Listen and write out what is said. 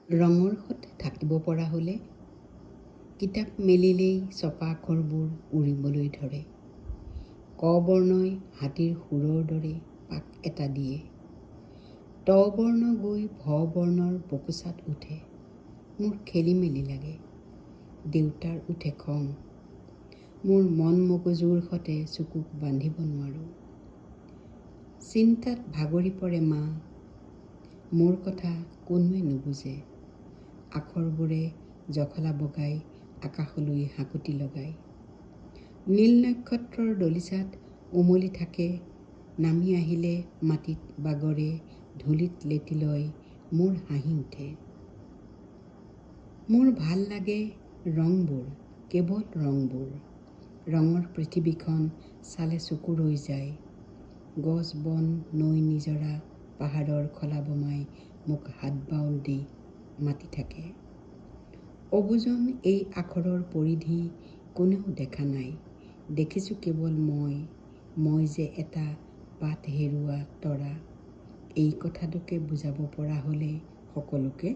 ৰঙৰ সতে থাকিব পৰা হ'লে কিতাপ মেলিলেই ছপা আখৰবোৰ উৰিবলৈ ধৰে। ক বৰ্ণই হাতীৰ সুৰৰ দৰে পাক এটা দিয়ে। ত বৰ্ণ গৈ ভ বৰ্ণৰ বকোচাত উঠে। মোৰ খেলি মেলি লাগে। দেউতাৰ উঠে খং। মোৰ মন মগজুৰ সতে চকুক বান্ধিব নোৱাৰোঁ। চিন্তাত ভাগৰি পৰে মা। মোৰ কথা কোনোৱে নুবুজে। আখৰবোৰে জখলা বগাই আকাশলৈ হাকুটি লগায়। নীল নক্ষত্ৰৰ দলিচাত উমলি থাকে। নামি আহিলে মাটিত বাগৰে, ধূলিত লেটি লয় মোৰ হাঁহি উঠে। মোৰ ভাল লাগে ৰংবোৰ, কেৱল ৰংবোৰ। ৰঙৰ পৃথিৱীখন চালে চকু ৰৈ যায়। গছ বন নৈ নিজৰা পাহাৰৰ খলা বমাই মোক হাত বাউল দি মাতি থাকে। অবুজন এই আখৰৰ পৰিধি কোনেও দেখা নাই। দেখিছোঁ কেৱল মই যে এটা বাট হেৰুৱা তৰা। এই কথাটোকে বুজাব পৰা হ'লে সকলোকে